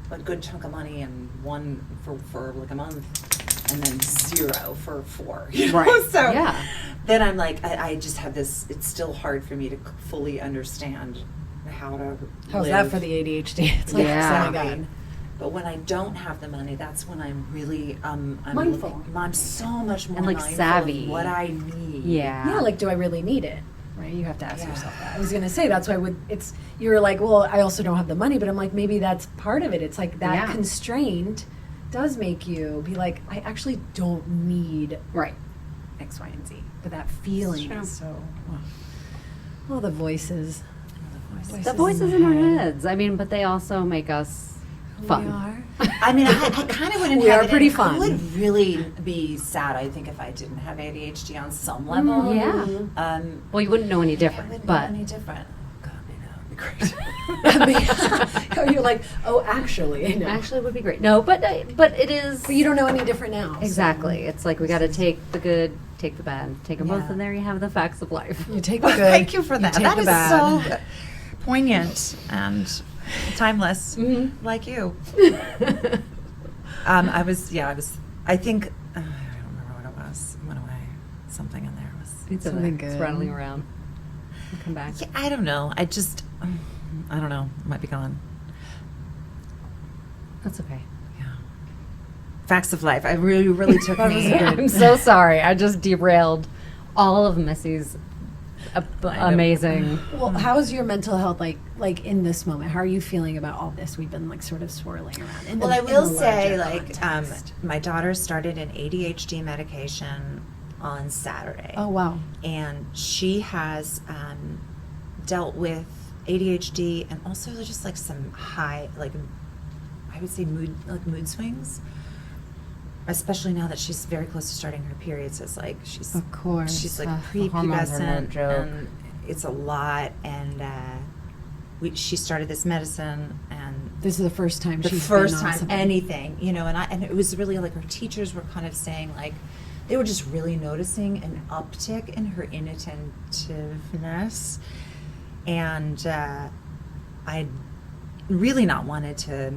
a good chunk of money and one for like a month, and then 0 for 4. You know? Right. So Yeah. then I'm like, I just have this. It's still hard for me to fully understand how to. How's live. that for the ADHD? It's like, Yeah. oh my God. But when I don't have the money, that's when I'm really I'm Mindful. I'm so much more And, like, mindful savvy. of what I need. Yeah. Yeah, like do I really need it? Right? You have to ask Yeah. yourself that. I was gonna say that's why you're like, well, I also don't have the money, but I'm like, maybe that's part of it. It's like that Yeah. constraint does make you be like, I actually don't need Right. X, Y, and Z. But that feeling true. is so well, the voices. The voices in our heads. I mean, but they also make us fun. We are. I mean, I kind of wouldn't We have are it. pretty and fun. I would really be sad, I think, if I didn't have ADHD on some level. Yeah. Well, you wouldn't know any I different, wouldn't but know any different. God, maybe that would be great. You're like, oh, actually, no. actually it would be great. No, but it is. But you don't know any different now. so Exactly. It's like we got to take the good, take the bad, take them both, Yeah. and there you have the facts of life. You take the Well, good. thank you for that. take That the is bad. so poignant and timeless, like you. I think, I don't remember what it was. It went away. Something in there was. It's Something It's good. rattling around. I'll come back. Yeah, I don't know. I don't know. It might be gone. That's okay. Yeah. Facts of life. I really took me. I'm so sorry. I just derailed all of Missy's amazing. Well, how's your mental health like in this moment? How are you feeling about all this? We've been like sort of swirling around. Well, I will say, larger like, context. my daughter started an ADHD medication on Saturday. Oh wow. And she has dealt with ADHD and also just like some high, like, I would say mood swings. Especially now that she's very close to starting her periods, it's like she's Of course. she's like The hormones are no prepubescent, joke. and it's a lot. And she started this medicine, and This is the first time the she's first been on time something. anything, and it was really like her teachers were kind of saying like they were just really noticing an uptick in her inattentiveness, and I really not wanted to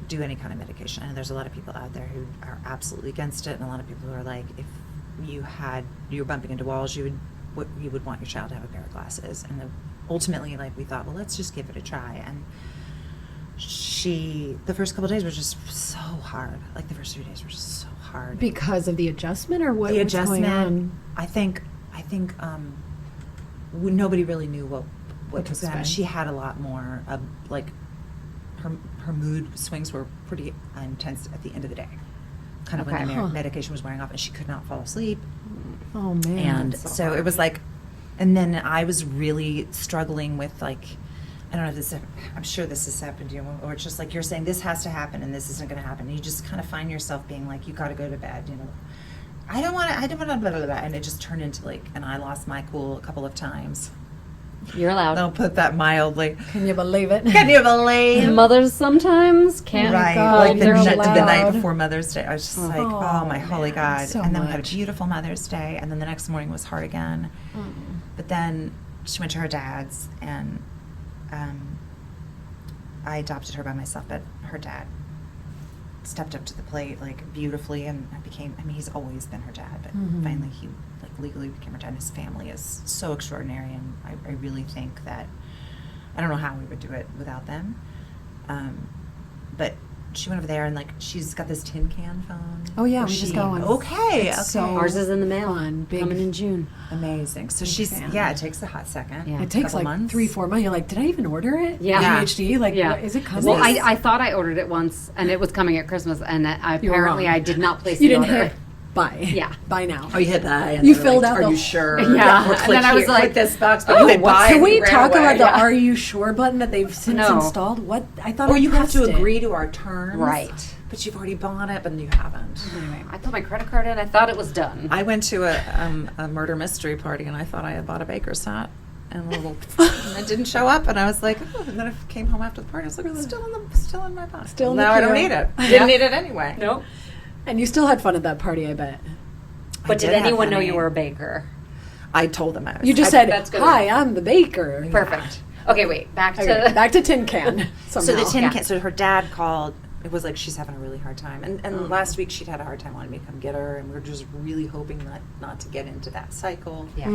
do any kind of medication. And there's a lot of people out there who are absolutely against it, and a lot of people who are like, if you were bumping into walls, you would want your child to have a pair of glasses. And ultimately, like, we thought, well, let's just give it a try. And the first couple of days were just so hard. Like, the first 3 days were just so hard. Because of the adjustment, or what? The what's going adjustment, on? I think nobody really knew what What to was going on. say. She had a lot more like her mood swings were pretty intense at the end of the day, kind of when Okay. the Huh. medication was wearing off, and she could not fall asleep. Oh man. And that's so so hard. it was like, and then I was really struggling with like, I don't know if this, I'm sure this has happened to you, or it's just like you're saying this has to happen and this isn't going to happen. And you just kind of find yourself being like, you got to go to bed, I don't want to, blah, blah, blah, blah. And it just turned into like, and I lost my cool a couple of times. You're allowed. I'll put that mildly. Can you believe it? Can you believe? Mothers sometimes can't. Right, God, like the they're night allowed. before Mother's Day, I was just like, Oh, oh my holy man, God. so And then we had a much. beautiful Mother's Day, and then the next morning was hard again. But then she went to her dad's, and I adopted her by myself, but her dad stepped up to the plate like beautifully, and he's always been her dad, but Mhm. finally he like legally became her dad, and his family is so extraordinary, and I really think that I don't know how we would do it without them. But she went over there, and like she's got this tin can phone. Oh, yeah, where we just she- got one. Okay, It's okay. so Ours is in the mail. Fun, big. Coming in June. Amazing. So Big she's fan. it takes a hot second. Yeah. It takes couple like months. 3-4 months. You're like, did I even order it? Yeah. ADHD? Like, Yeah. what, is it coming? Well, I thought I ordered it once, and it was coming at Christmas, and You were apparently wrong. I did not place You the didn't order. hit buy. Yeah. Buy now. Oh, you hit buy. And You they're filled like, out Are the- you sure? Yeah. Or And click then I was here, like, click this box. But oh, you hit what? buy Can and we ran talk away. about the Yeah. Are You Sure button that they've since No. installed? What? I thought Or I you have to pressed it. agree to our terms. Right. But you've already bought it, but you haven't. Anyway, I put my credit card in. I thought it was done. I went to a murder mystery party, and I thought I had bought a baker's hat, and and it didn't show up, and I was like, oh. And then I came home after the party. I was like, it's still in my box. Still in the now I don't queue. need it. Yeah. Didn't need it anyway. Nope. And you still had fun at that party, I bet. But did have anyone know funny- you were a baker? I told them I was. You just I- said, that's good. "Hi, I'm the baker." Perfect. Okay, wait. Back to Okay, back to tin can. So Somehow. the tin Yeah. can. So her dad called. It was like she's having a really hard time, and last week she'd had a hard time wanting me to come get her, and we were just really hoping not to get into that cycle. Yeah.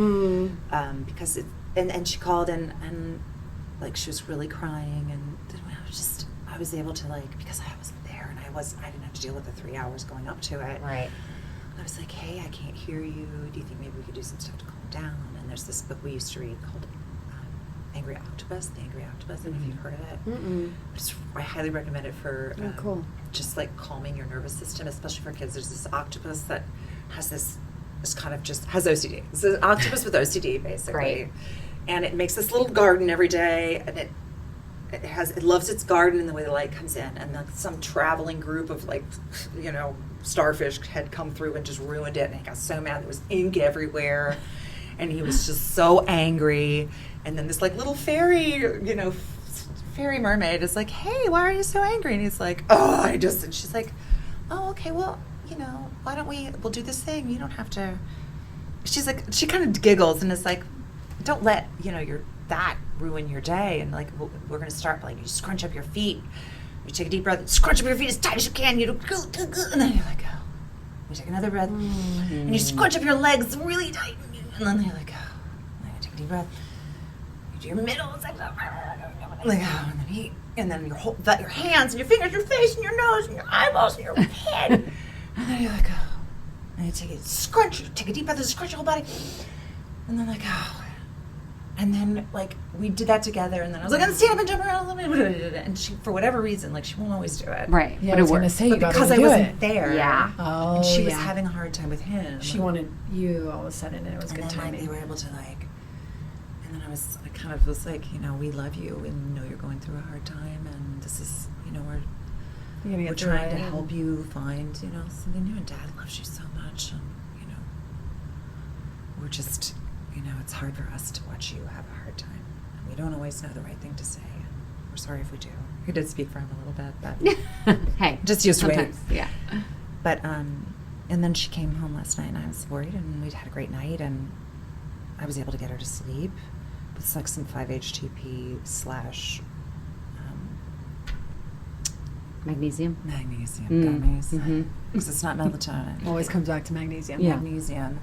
Because and she called and like she was really crying, and I was able to, like, because I wasn't there, and I didn't have to deal with the 3 hours going up to it. Right. I was like, hey, I can't hear you. Do you think maybe we could do some stuff to calm down? And there's this book we used to read called Angry Octopus, The Angry Octopus. I don't know if you've heard of it. Mm-mm. I highly recommend it for Oh, cool. just like calming your nervous system, especially for kids. There's this octopus that has this kind of just has OCD. It's an octopus with OCD, basically. Right. And it makes this little garden every day, and it loves its garden and the way the light comes in. And like some traveling group of starfish had come through and just ruined it, and he got so mad. There was ink everywhere, and he was just so angry. And then this like little fairy mermaid is like, hey, why are you so angry? And he's like, and she's like, oh, okay, well, why don't we'll do this thing. You don't have to. She's like, she kind of giggles and is like, don't let, your that ruin your day. And like, we're going to start like, you scrunch up your feet. You take a deep breath, scrunch up your feet as tight as you can. You do, and then you're like, oh. You take another breath, and you scrunch up your legs really tight. And then you're like, oh. And then you take a deep breath. You do your middle. It's like, oh. And then your hands and your fingers, your face and your nose and your eyeballs and your head. And then you're like, oh. And you take a deep breath and scrunch your whole body. And then like, oh. And then like we did that together, and then I was like, I'm stand up and jump around a little bit. And she, for whatever reason, like she won't always do it. Right. Yeah, but I was it going to works. say, But because I wasn't there. Yeah. Oh, And she was yeah. having a hard time with him. She wanted you all of a sudden, and it was And good then like, timing. they were able to like, and then I kind of was like, you know, we love you and know you're going through a hard time, and this is, you know, we're trying to help you find, you know, something new. And Dad loves you so much, and you know, we're just, you know, it's hard for us to watch you have a hard time. And we don't always know the right thing to say, and we're sorry if we do. We did speak for him a little bit, but Hey, just use weight. sometimes, yeah. But and then she came home last night, and I was worried, and we'd had a great night, and I was able to get her to sleep. It's like some 5-HTP / Magnesium. magnesium Mm. gummies, because it's not melatonin. Always comes back to magnesium. Yeah. Magnesium.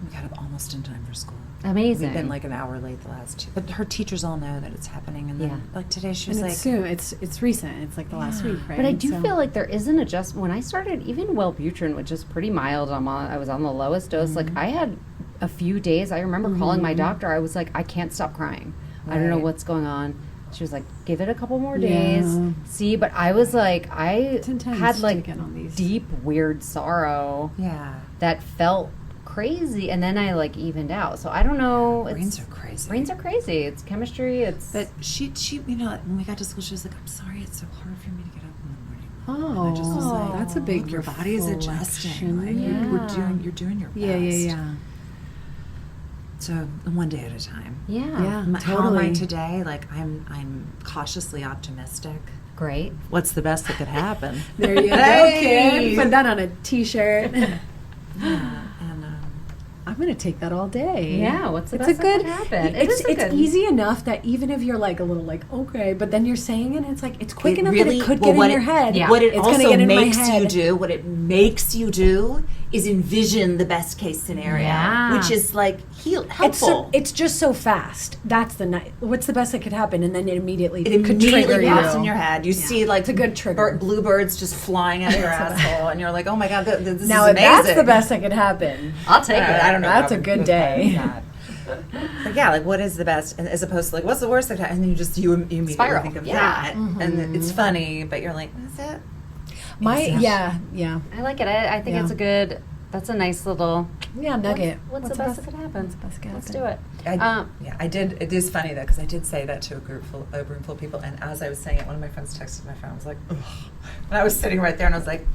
We got up almost in time for school. Amazing. We've been like an hour late the last two, but her teachers all know that it's happening. And then Yeah. like today, she And was it's like, soon. It's recent. It's like the last Yeah. week, right? But I do So- feel like there is an adjustment. When I started, even Wellbutrin, which is pretty mild, I was on the lowest dose. Like I had a few days. I remember calling my doctor. I was like, I can't stop crying. I don't know Right. what's going on. She was like, give it a couple more days. Yeah. See, but I was like, I It's intense had to like get on these. deep, weird sorrow yeah, that felt crazy, and then I like evened out. So I don't know. brains are crazy. Brains are crazy. It's chemistry. It's But she, you know, when we got to school, she was like, I'm sorry, it's so hard for me to get up in the morning. Oh, And I just was like, that's a big your body is adjusting. reflection. Like, Yeah. you're doing your best. Yeah. So one day at a time. yeah, Yeah. How am I Totally. today? Like I'm cautiously optimistic. great. What's the best that could happen? There you go, Hey! kid. Put that on a T-shirt. Yeah, and I'm gonna take that all day. Yeah, what's the It's best a good. that could happen? It's easy enough that even if you're like a little like okay, but then you're saying it, it's like it's quick enough that it could get in your head. yeah. What it it's gonna also get in my makes you head. do, what it makes you do, is envision the best case scenario, Yeah. which is like helpful. It's just so fast. That's the night. What's the best that could happen, and then it immediately It could trigger immediately you. pops in your head. You see like It's a good trigger. bluebirds just flying out of your asshole, and you're like, oh my god, this Now, is if amazing. that's the best that could happen, I'll take it. I don't know. That's how a we- good we'll day. probably not. But yeah, like what is the best, and as opposed to like what's the worst that could happen, and then you immediately Spiral. think of Yeah. that, and it's funny, but you're like, that's it. yeah. I like it. I think Yeah. it's a good. That's a nice little nugget. What's the best that could happen? What's the best that could Let's happen? do it. Yeah, I did. It is funny though, because I did say that to a room full of people, and as I was saying it, one of my friends texted my phone. I was like, ugh. And I was sitting right there, and I was like,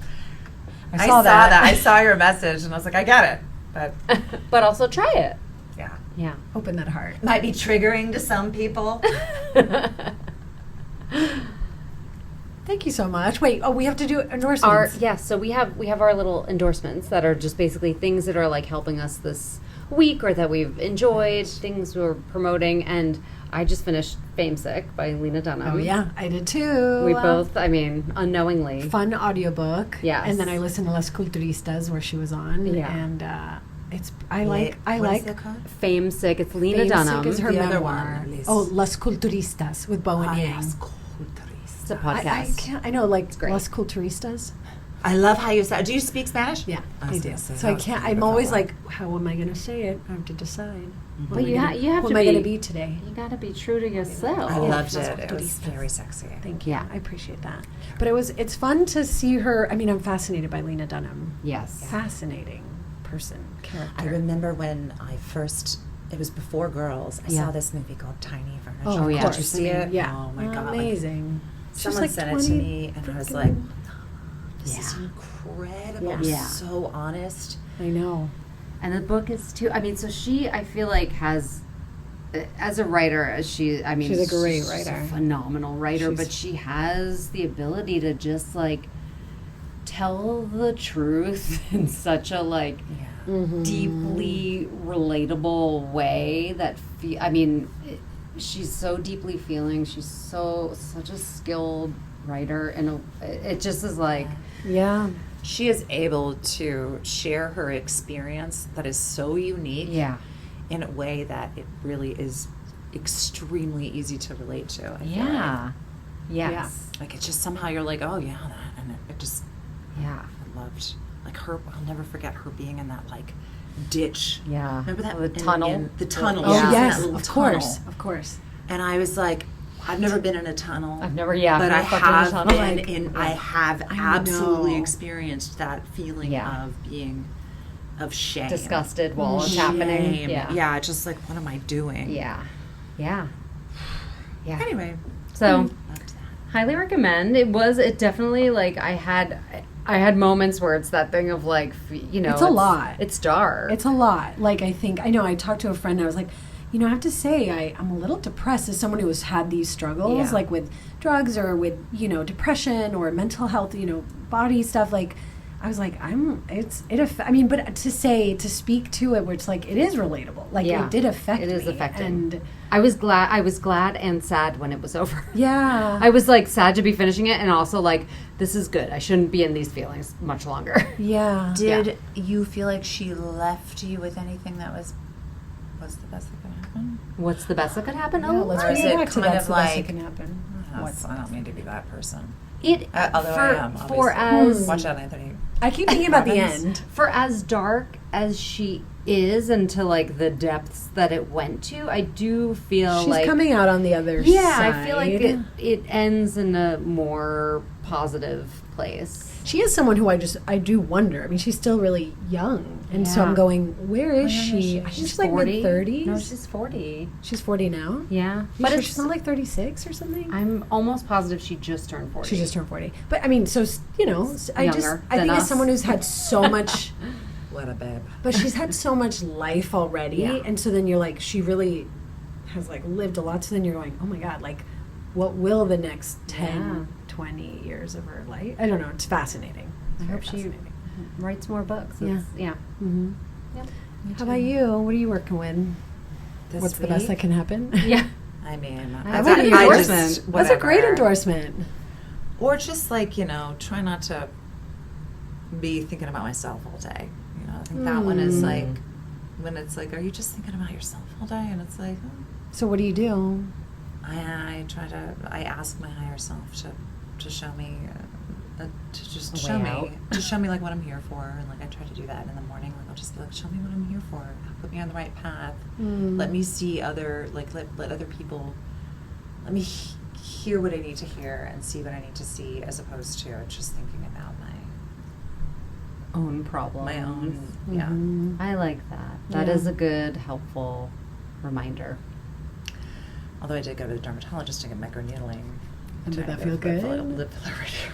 I saw that. I saw your message, and I was like, I get it, but But also try it. yeah, Yeah. Open that heart. might be triggering to some people. Thank you so much. Wait, we have to do endorsements. So we have our little endorsements that are just basically things that are like helping us this week or that we've enjoyed, things we're promoting, and I just finished Famesick by Lena Dunham. Oh yeah, I did too. We both, I mean, unknowingly. Fun audiobook. Yes. And then I listened to Las Culturistas where she was on. Yeah. And it's I What like is it called? Famesick. It's Lena Famesick Dunham. is her The other memoir. one, Liz. Oh, Las Culturistas with Bo and Yang. It's a I podcast. can't. I know, like great. Las Culturistas. I love how you say. Do you speak Spanish? Yeah, I I was do. gonna say, So that I was can't. I'm beautiful. always like, how am I going to say it? I have to decide. But you have Who to am I going to be. be today? You got to be true to yourself. I loved Las it. It was Culturistas. very sexy. Thank you. Yeah. I appreciate that. But it's fun to see her. I mean, I'm fascinated by Lena Dunham. Yes. Fascinating person, character. I remember when I first. It was before Girls. I Yeah. saw this movie called Tiny Furniture. Oh, yeah. Did you course. see it? Yeah. Oh my god! Like, Amazing. someone like sent it to 20 me, and I was freaking- like, "This is Yeah. incredible. Yeah. So honest." I know. And the book is too. I mean, so she, I feel like, has, as a writer, she's a great she's writer. a phenomenal writer, She's- but she has the ability to just like tell the truth in such a like deeply relatable way that she's so deeply feeling. She's such a skilled writer, and it just is like Yeah. She is able to share her experience that is so unique in a way that it really is extremely easy to relate to. I feel like. Yes. Like it's just somehow you're like, oh yeah, that, and it just, I loved, like her, I'll never forget her being in that like ditch. Yeah. Remember that? The tunnel? The tunnel. Oh, She was in yes, that little of tunnel. course, of course. And I was like, I've never been in a tunnel. I've never, but I have been Like, in, I have absolutely experienced that feeling of being, of shame. Disgusted while it's Shame. happening. Yeah, just like, what am I doing? Yeah. Anyway. So, loved that. highly recommend. It definitely, like, I had moments where it's that thing of like, It's a lot. It's dark. It's a lot. Like, I talked to a friend and I was like, I have to say, I'm a little depressed as someone who has had these struggles, like with drugs or with, depression or mental health, body stuff. Like, I was like, but to speak to it where it's like, it is relatable. Like, it did affect me. It is affecting. And I was glad and sad when it was over. Yeah. I was like sad to be finishing it and also like, this is good. I shouldn't be in these feelings much longer. Yeah. Did you feel like she left you with anything that was the best that could happen? What's the best that could happen? Yeah, let's Or is bring it it back to kind that's of the best that like- can happen. I don't mean to be that person. Although I am, for obviously. as Watch out, Anthony. I keep thinking about the Happens. end. for as dark as she is and to like the depths that it went to, I do feel She's like coming out on the other side. I feel like it ends in a more positive place. She is someone who I do wonder. I mean, she's still really young. And so Yeah. I'm going, where is How young she? is she? I think She's she's like 40. mid-30s. No, she's 40. She's 40 now? Yeah. But But she's not like 36 or something? I'm almost positive she just turned 40. She just turned 40. But I mean, so, I Younger think than as us. someone who's had so much, What a babe. but she's had so much life already. Yeah. And so then you're like, she really has like lived a lot. So then you're going, oh my God, like what will the next 10, 20 years of her life? I don't know. It's fascinating. I It's hope very she fascinating. writes more books. Yeah. Yeah. Mm-hmm. Yep. How about you? What are you working with? This What's the best week? that can happen? Yeah. I mean, That's I- a good I endorsement. just- That's a great whatever. endorsement. Or just like, try not to be thinking about myself all day. I think that one is like, when it's like, are you just thinking about yourself all day? And it's like, So what do you do? I ask my higher self to show me, to just A show way me, out. to show me like what I'm here for. And like, I try to do that in the morning. Like, I'll just be like, show me what I'm here for. Put me on the right path. Let me see other, like, let other people, let me hear what I need to hear and see what I need to see, as opposed to just thinking about Own problems. my own, yeah. Mhm. I like that. That Yeah. is a good, helpful reminder. Although I did go to the dermatologist to get microneedling. And did to that feel live good? Lip filler right here.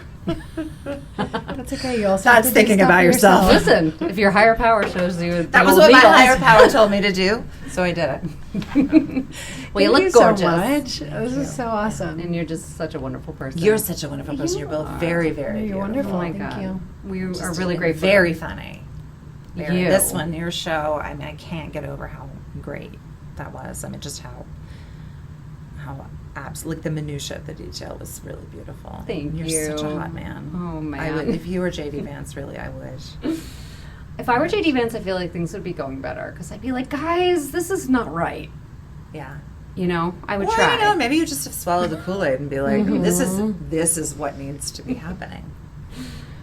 That's okay. You also That's have to do thinking stuff about for yourself. Listen, if your higher power shows you, That was the what my needles- higher power told me to do, so I did it. Well, you Thank look so gorgeous. much. This is so awesome. And you're just such a wonderful person. You're such a wonderful person. You're both are. very, very You're beautiful. wonderful. Oh my Thank God. you. We Just are really and grateful. Very funny. Very. You. This one, your show, I mean, I can't get over how great that was. I mean, just how like the minutia of the detail was really beautiful. Thank You're you. such a hot man. Oh, man. I would, if you were JD Vance, really, I would. If I were JD Vance, I feel like things would be going better because I'd be like, guys, this is not right. Yeah. I would Well, try. maybe you just swallow the Kool-Aid and be like, this is what needs to be happening.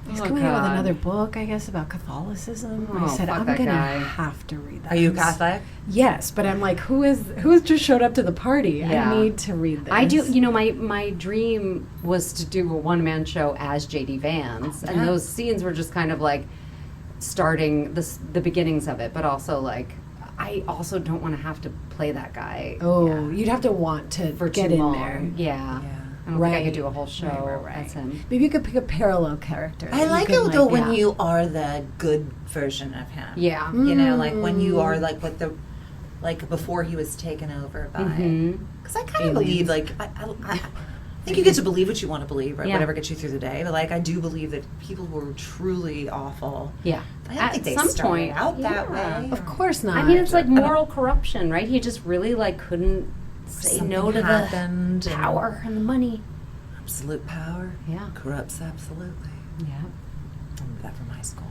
He's Oh, coming out with God. another book, I guess, about Catholicism. Oh, I said, fuck I'm that going to guy. have to read that. Are you Catholic? Yes, but I'm like, who's just showed up to the party? Yeah. I need to read this. I do. My dream was to do a one-man show as JD Vance, and Yeah. those scenes were just kind of like starting the beginnings of it, but also like I also don't want to have to play that guy. Oh, you'd have to want to for get too in long. there. Yeah. Yeah. I don't think I Right. could do a whole show Right. as him. Maybe you could pick a parallel character. I that you like could, it though when yeah. you are the good version of him. Yeah. Like when you are like what the, like before he was taken over by. Mhm. Because I kind of believe like I think you get to believe what you want to believe, right? Yeah. Whatever gets you through the day. But like, I do believe that people who are truly awful, Yeah. I don't At think they some started point, out that yeah. way. Of course not. I mean, it's like moral corruption, right? He just really like couldn't say Something no to happened the and- power and the money. Absolute power. Yeah. Corrupts absolutely. Yeah. I remember that from high school.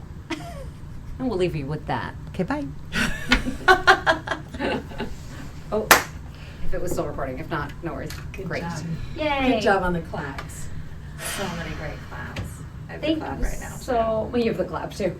And we'll leave you with that. Okay, bye. Oh, if it was still recording. If not, no worries. Good Great. job. Yay. Good job on the claps. So many great claps. I have Thank the clap you right now. so, well, you have the clap too.